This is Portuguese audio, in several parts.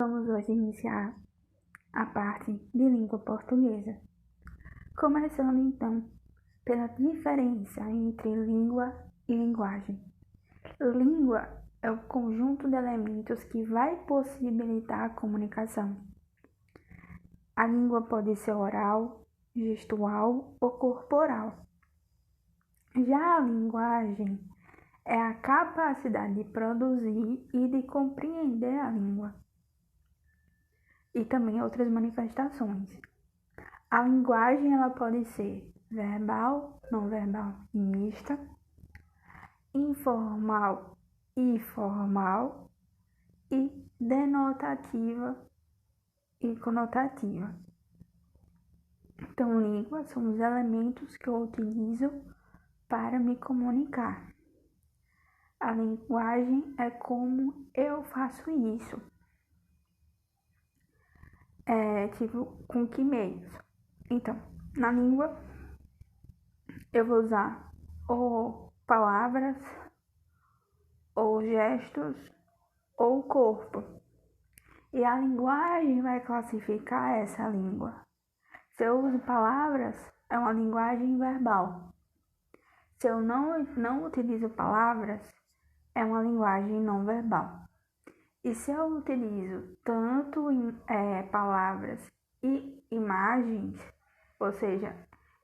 Vamos hoje iniciar a parte de língua portuguesa. Começando então pela diferença entre língua e linguagem. Língua é o conjunto de elementos que vai possibilitar a comunicação. A língua pode ser oral, gestual ou corporal. Já a linguagem é a capacidade de produzir e de compreender a língua. E também outras manifestações. A linguagem ela pode ser verbal, não verbal e mista, informal e formal, e denotativa e conotativa. Então, língua são os elementos que eu utilizo para me comunicar. A linguagem é como eu faço isso. Com que meios? Então, na língua, eu vou usar ou palavras, ou gestos, ou corpo. E a linguagem vai classificar essa língua. Se eu uso palavras, é uma linguagem verbal. Se eu não utilizo palavras, é uma linguagem não verbal. E se eu utilizo tanto palavras e imagens, ou seja,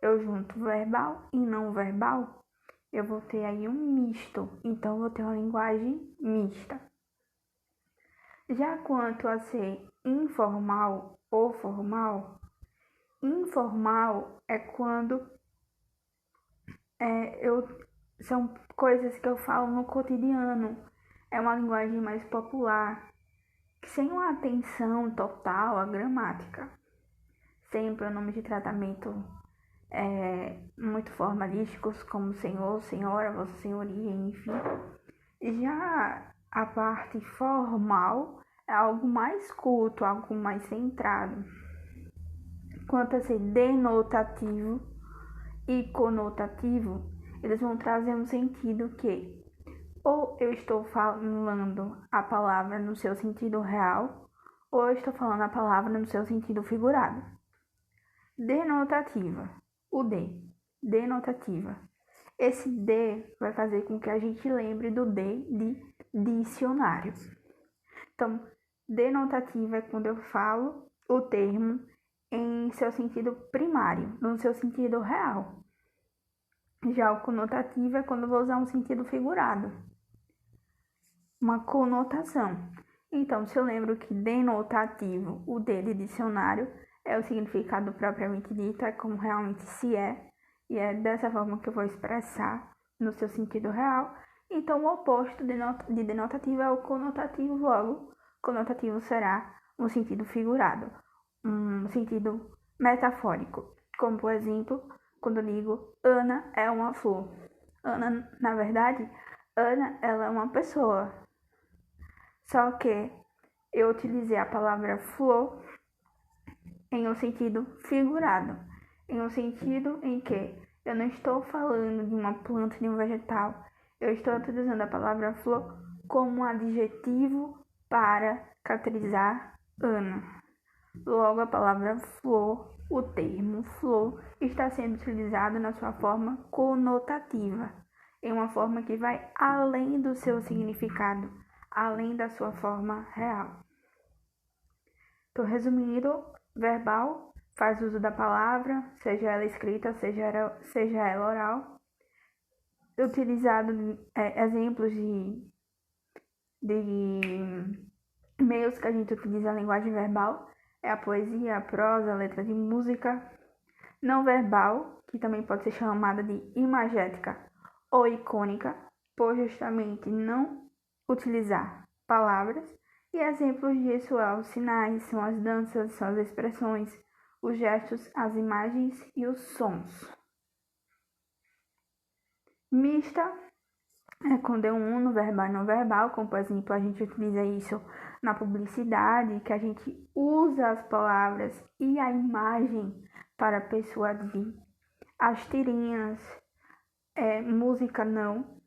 eu junto verbal e não verbal, eu vou ter aí um misto. Então, eu vou ter uma linguagem mista. Já quanto a ser informal ou formal, informal é quando são coisas que eu falo no cotidiano. É uma linguagem mais popular, sem uma atenção total à gramática, sem pronomes de tratamento muito formalísticos, como senhor, senhora, vossa senhoria, enfim. Já a parte formal é algo mais culto, algo mais centrado. Quanto a ser denotativo e conotativo, eles vão trazer um sentido que ou eu estou falando a palavra no seu sentido real, ou eu estou falando a palavra no seu sentido figurado. Denotativa, o D, denotativa. Esse D vai fazer com que a gente lembre do D de dicionário. Então, denotativa é quando eu falo o termo em seu sentido primário, no seu sentido real. Já o conotativo é quando eu vou usar um sentido figurado, uma conotação. Então, se eu lembro que denotativo, o D de dicionário, é o significado propriamente dito, é como realmente se é, e é dessa forma que eu vou expressar no seu sentido real. Então, o oposto de denotativo é o conotativo, logo, conotativo será um sentido figurado, um sentido metafórico, como, por exemplo, quando eu digo Ana é uma flor. Ana, na verdade, Ana, ela é uma pessoa. Só que eu utilizei a palavra flor em um sentido figurado, em um sentido em que eu não estou falando de uma planta, de um vegetal, eu estou utilizando a palavra flor como um adjetivo para caracterizar Ana. Logo, a palavra flor, o termo flor, está sendo utilizado na sua forma conotativa, em uma forma que vai além do seu significado, além da sua forma real. Então, resumindo, verbal faz uso da palavra, seja ela escrita, seja ela oral. Utilizado exemplos de meios que a gente utiliza a linguagem verbal é a poesia, a prosa, a letra de música. Não verbal, que também pode ser chamada de imagética ou icônica, por justamente não utilizar palavras. E exemplos disso são os sinais, são as danças, são as expressões, os gestos, as imagens e os sons. Mista é quando é um uno verbal e não verbal, como por exemplo a gente utiliza isso na publicidade, que a gente usa as palavras e a imagem para persuadir. As tirinhas, música não,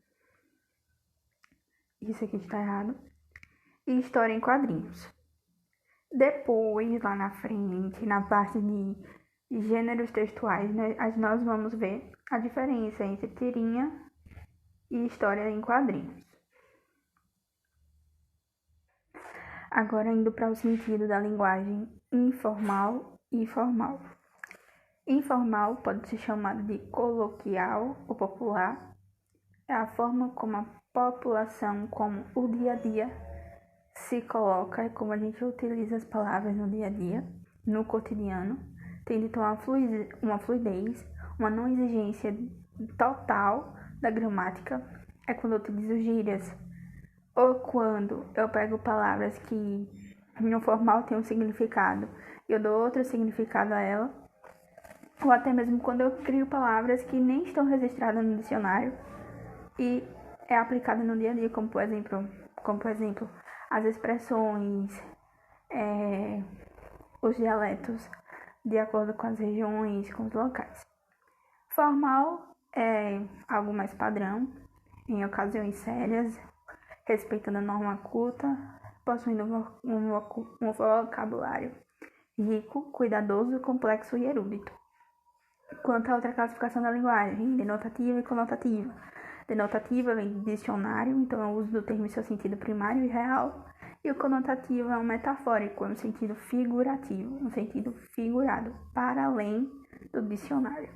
isso aqui está errado, e história em quadrinhos. Depois, lá na frente, na parte de gêneros textuais, nós vamos ver a diferença entre tirinha e história em quadrinhos. Agora indo para o sentido da linguagem informal e formal. Informal pode ser chamado de coloquial ou popular. É a forma como a população, como o dia a dia se coloca, como a gente utiliza as palavras no dia a dia, no cotidiano, tende a ter uma fluidez, uma não exigência total da gramática. É quando eu utilizo gírias, ou quando eu pego palavras que no formal tem um significado e eu dou outro significado a ela, ou até mesmo quando eu crio palavras que nem estão registradas no dicionário e é aplicada no dia a dia, como por exemplo as expressões, os dialetos, de acordo com as regiões, com os locais. Formal é algo mais padrão, em ocasiões sérias, respeitando a norma culta, possuindo um vocabulário rico, cuidadoso, complexo e erudito. Quanto à outra classificação da linguagem, denotativa e conotativa. Denotativa vem do dicionário, então é o uso do termo em seu sentido primário e real. E o conotativo é um metafórico, é um sentido figurativo, um sentido figurado, para além do dicionário.